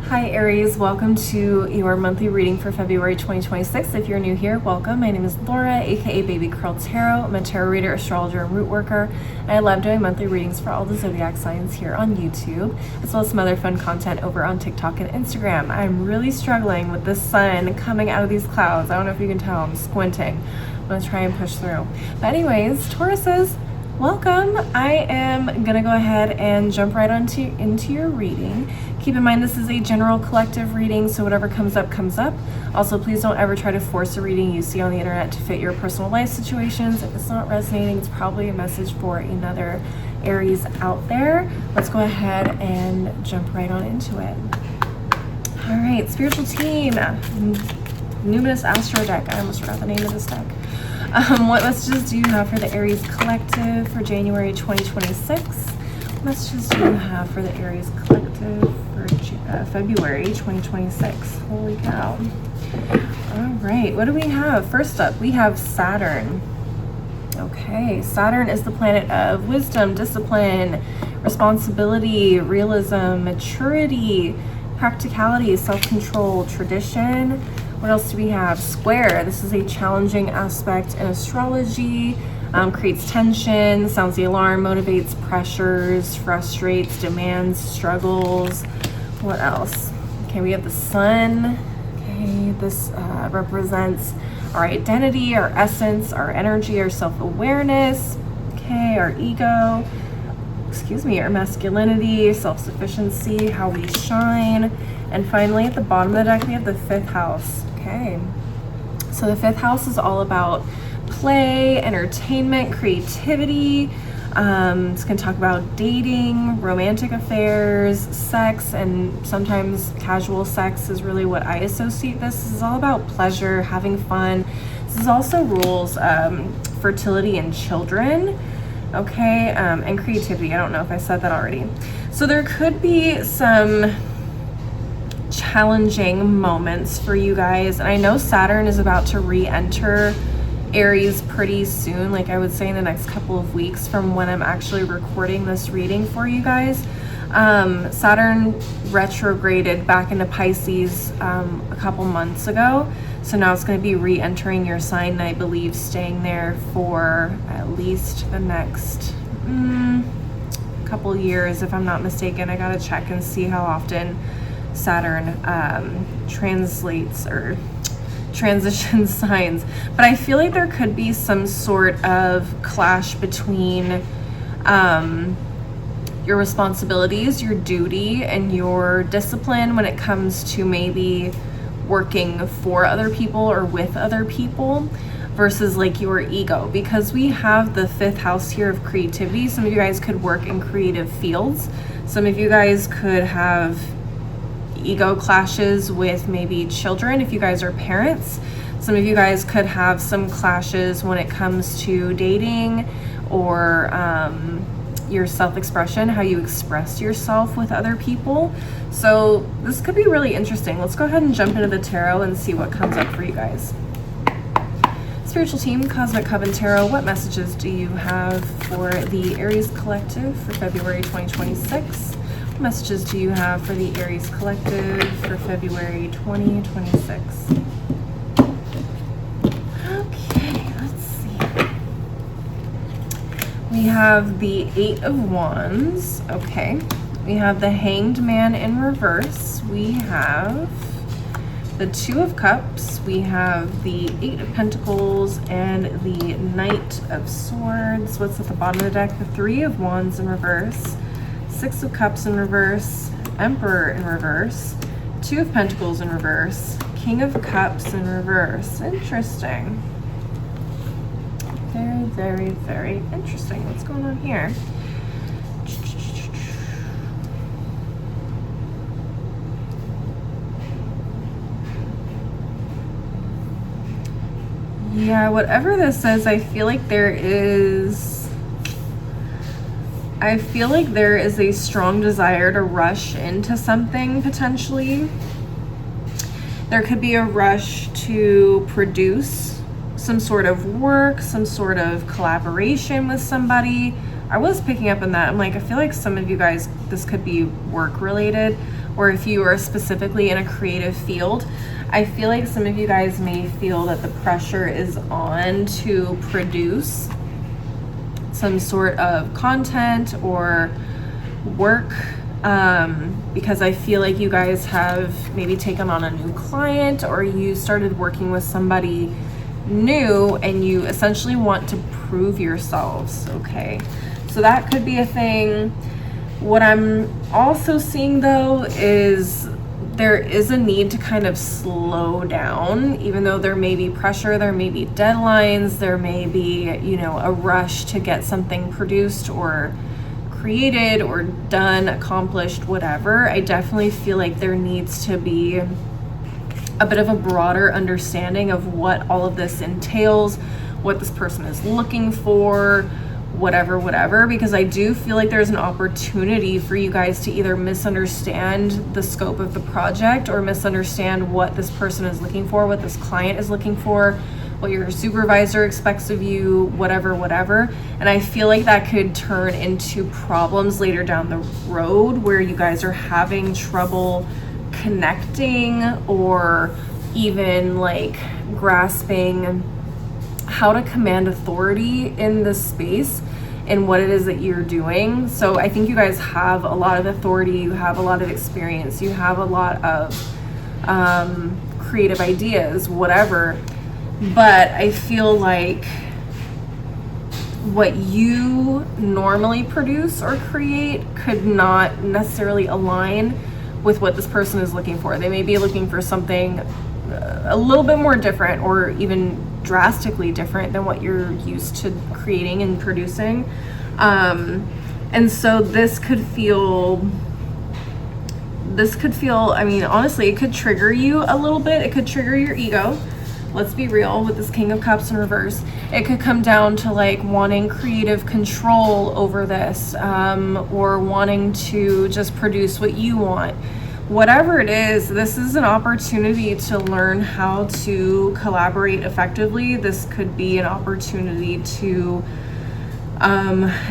Hi Aries, welcome to your monthly reading for February 2026. If you're new here, welcome. My name is Laura, aka Baby Curl Tarot. I'm a tarot reader, astrologer, and root worker. And I love doing monthly readings for all the zodiac signs here on YouTube, as well as some other fun content over on TikTok and Instagram. I'm really struggling with the sun coming out of these clouds. I don't know if you can tell, I'm squinting. I'm gonna try and push through. But anyways, Tauruses, welcome. I am gonna go ahead and jump right into your reading. Keep in mind this is a general collective reading, so whatever comes up, comes up. Also, please don't ever try to force a reading you see on the internet to fit your personal life situations. If it's not resonating, it's probably a message for another Aries out there. Let's go ahead and jump right on into it. All right, spiritual team, Numinous Astro deck. I almost forgot the name of this deck. What messages do you have for the Aries collective for January 2026? What messages do you have for the Aries collective for February 2026? Holy cow. All right, what do we have? First up, we have Saturn. Okay, Saturn is the planet of wisdom, discipline, responsibility, realism, maturity, practicality, self-control, tradition. What else do we have? Square. This is a challenging aspect in astrology. Creates tension, sounds the alarm, motivates, pressures, frustrates, demands, struggles. What else? Okay, we have the sun. Okay, this represents our identity, our essence, our energy, our self-awareness. Okay, our ego. Our masculinity, self-sufficiency, how we shine. And finally, at the bottom of the deck, we have the fifth house. Okay, so the fifth house is all about play, entertainment, creativity. It's going to talk about dating, romantic affairs, sex, and sometimes casual sex is really what I associate this. This is all about pleasure, having fun. This is also rules fertility in children. Okay, and creativity. I don't know if I said that already. So there could be some challenging moments for you guys. And I know Saturn is about to re-enter Aries pretty soon, like I would say in the next couple of weeks from when I'm actually recording this reading for you guys. Saturn retrograded back into Pisces a couple months ago. So now it's going to be re-entering your sign, and I believe staying there for at least the next couple years, if I'm not mistaken. I gotta check and see how often Saturn translates or transitions signs. But I feel like there could be some sort of clash between your responsibilities, your duty, and your discipline when it comes to maybe working for other people or with other people versus like your ego, because we have the fifth house here of creativity. Some of you guys could work in creative fields. Some of you guys could have ego clashes with maybe children if you guys are parents. Some of you guys could have some clashes when it comes to dating or your self-expression, how you express yourself with other people. So this could be really interesting. Let's go ahead and jump into the tarot and see what comes up for you guys. Spiritual team, Cosmic Coven Tarot, what messages do you have for the Aries collective for February 2026? What messages do you have for the Aries collective for February 2026? Okay, let's see. We have the Eight of Wands. Okay. We have the Hanged Man in reverse. We have the Two of Cups. We have the Eight of Pentacles and the Knight of Swords. What's at the bottom of the deck? The Three of Wands in reverse. Six of Cups in reverse. Emperor in reverse. Two of Pentacles in reverse. King of Cups in reverse. Interesting. Very, very, very interesting. What's going on here? Yeah, whatever this says, I feel like there is a strong desire to rush into something potentially. There could be a rush to produce some sort of work, some sort of collaboration with somebody. I was picking up on that. I'm like, I feel like some of you guys, this could be work related, or if you are specifically in a creative field, I feel like some of you guys may feel that the pressure is on to produce some sort of content or work, because I feel like you guys have maybe taken on a new client, or you started working with somebody new and you essentially want to prove yourselves. Okay, so that could be a thing. What I'm also seeing though is there is a need to kind of slow down, even though there may be pressure, there may be deadlines, there may be, you know, a rush to get something produced or created or done, accomplished, whatever. I definitely feel like there needs to be a bit of a broader understanding of what all of this entails, what this person is looking for, whatever, because I do feel like there's an opportunity for you guys to either misunderstand the scope of the project or misunderstand what this person is looking for, what this client is looking for, what your supervisor expects of you, whatever. And I feel like that could turn into problems later down the road where you guys are having trouble connecting or even like grasping how to command authority in this space and what it is that you're doing. So I think you guys have a lot of authority, you have a lot of experience, you have a lot of creative ideas, whatever. But I feel like what you normally produce or create could not necessarily align with what this person is looking for. They may be looking for something a little bit more different or even drastically different than what you're used to creating and producing. And so this could feel, I mean, honestly, it could trigger you a little bit. It could trigger your ego. Let's be real with this King of Cups in reverse. It could come down to like wanting creative control over this, or wanting to just produce what you want. Whatever it is, this is an opportunity to learn how to collaborate effectively. This could be an opportunity to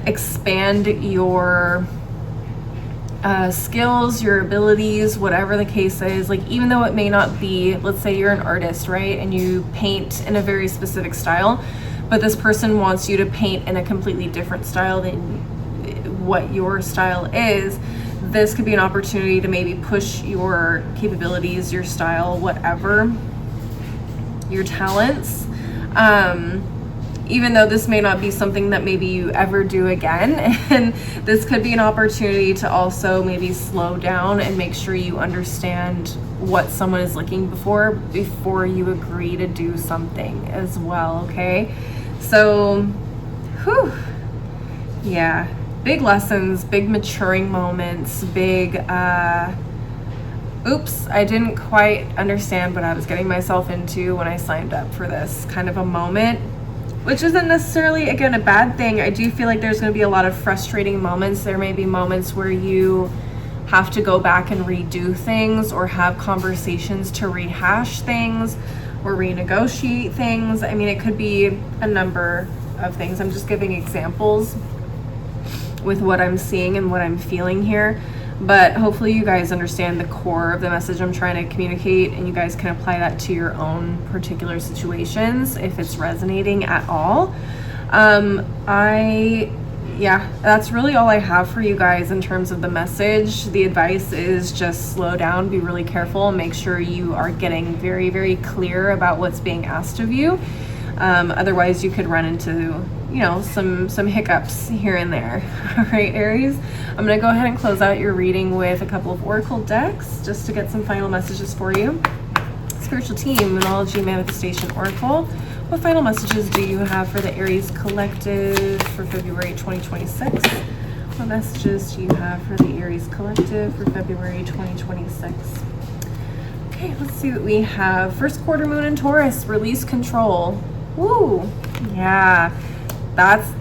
expand your skills, your abilities, whatever the case is. Like, even though it may not be, let's say you're an artist, right? And you paint in a very specific style, but this person wants you to paint in a completely different style than what your style is. This could be an opportunity to maybe push your capabilities, your style, whatever, your talents. Even though this may not be something that maybe you ever do again. And this could be an opportunity to also maybe slow down and make sure you understand what someone is looking for before you agree to do something as well, okay? So, whew, yeah. Big lessons, big maturing moments, big, oops, I didn't quite understand what I was getting myself into when I signed up for this kind of a moment, which isn't necessarily, again, a bad thing. I do feel like there's going to be a lot of frustrating moments. There may be moments where you have to go back and redo things or have conversations to rehash things or renegotiate things. I mean, it could be a number of things. I'm just giving examples with what I'm seeing and what I'm feeling here, but hopefully you guys understand the core of the message I'm trying to communicate, and you guys can apply that to your own particular situations if it's resonating at all. That's really all I have for you guys in terms of the message. The advice is just slow down, be really careful, and make sure you are getting very, very clear about what's being asked of you. Otherwise you could run into, you know, some hiccups here and there. All right, Aries, I'm going to go ahead and close out your reading with a couple of oracle decks just to get some final messages for you. Spiritual Team, Moonology, Manifestation, Oracle. What final messages do you have for the Aries Collective for February 2026? What messages do you have for the Aries Collective for February 2026? Okay, let's see what we have. First quarter moon in Taurus, release control. Woo, yeah.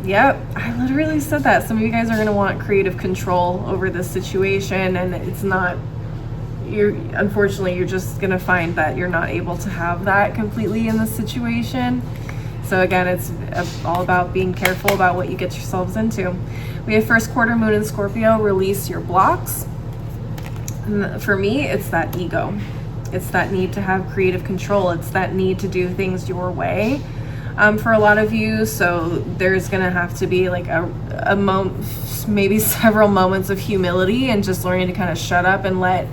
Yep, I literally said that. Some of you guys are going to want creative control over this situation, and it's not, unfortunately, you're just going to find that you're not able to have that completely in this situation. So again, it's all about being careful about what you get yourselves into. We have first quarter moon in Scorpio, release your blocks. And for me, it's that ego. It's that need to have creative control. It's that need to do things your way. For a lot of you, so there's gonna have to be like a moment, maybe several moments of humility and just learning to kind of shut up and let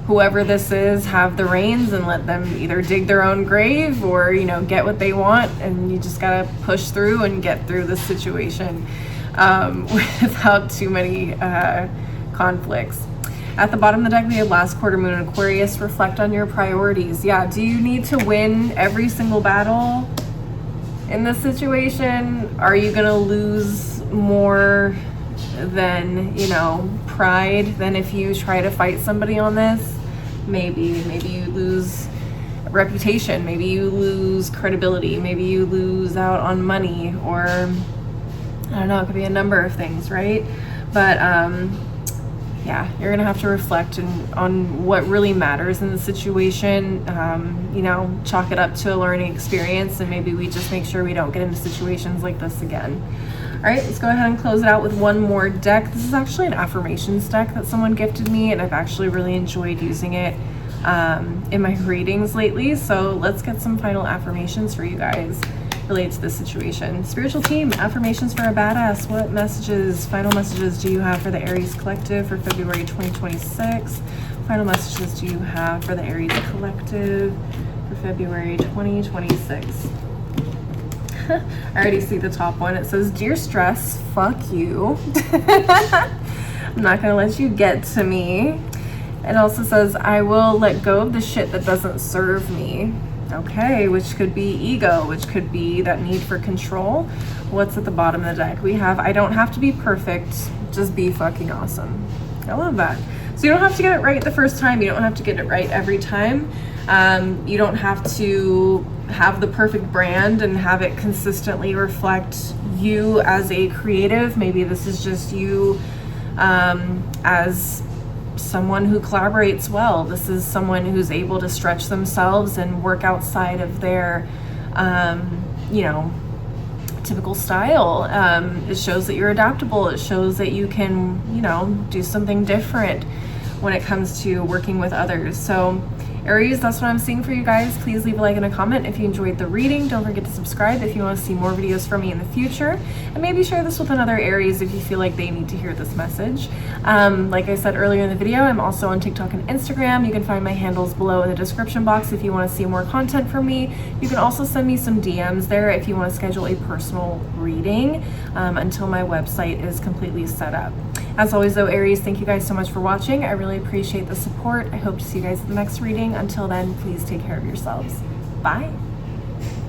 whoever this is have the reins and let them either dig their own grave or, you know, get what they want. And you just gotta push through and get through this situation without too many conflicts. At the bottom of the deck, we have last quarter moon in Aquarius. Reflect on your priorities. Yeah, do you need to win every single battle in this situation? Are you gonna lose more than, you know, pride than if you try to fight somebody on this? Maybe you lose reputation, maybe you lose credibility, maybe you lose out on money, or I don't know, it could be a number of things, right? But yeah, you're gonna have to reflect on what really matters in the situation. You know, chalk it up to a learning experience, and maybe we just make sure we don't get into situations like this again. All right, let's go ahead and close it out with one more deck. This is actually an affirmations deck that someone gifted me, and I've actually really enjoyed using it in my readings lately. So let's get some final affirmations for you guys related to this situation. Spiritual team, affirmations for a badass. What messages, final messages do you have for the Aries collective for February 2026? Final messages do you have for the Aries collective for February 2026? I already see the top one. It says, dear stress, fuck you. I'm not gonna let you get to me. It also says, I will let go of the shit that doesn't serve me. Okay, which could be ego, which could be that need for control. What's at the bottom of the deck? We have, I don't have to be perfect, just be fucking awesome. I love that. So you don't have to get it right the first time. You don't have to get it right every time. You don't have to have the perfect brand and have it consistently reflect you as a creative. Maybe this is just you as someone who collaborates well. This is someone who's able to stretch themselves and work outside of their, you know, typical style. It shows that you're adaptable. It shows that you can, you know, do something different when it comes to working with others. So Aries, that's what I'm seeing for you guys. Please leave a like and a comment if you enjoyed the reading. Don't forget to subscribe if you want to see more videos from me in the future. And maybe share this with another Aries if you feel like they need to hear this message. Like I said earlier in the video, I'm also on TikTok and Instagram. You can find my handles below in the description box if you want to see more content from me. You can also send me some DMs there if you want to schedule a personal reading until my website is completely set up. As always though, Aries, thank you guys so much for watching. I really appreciate the support. I hope to see you guys at the next reading. Until then, please take care of yourselves. Bye.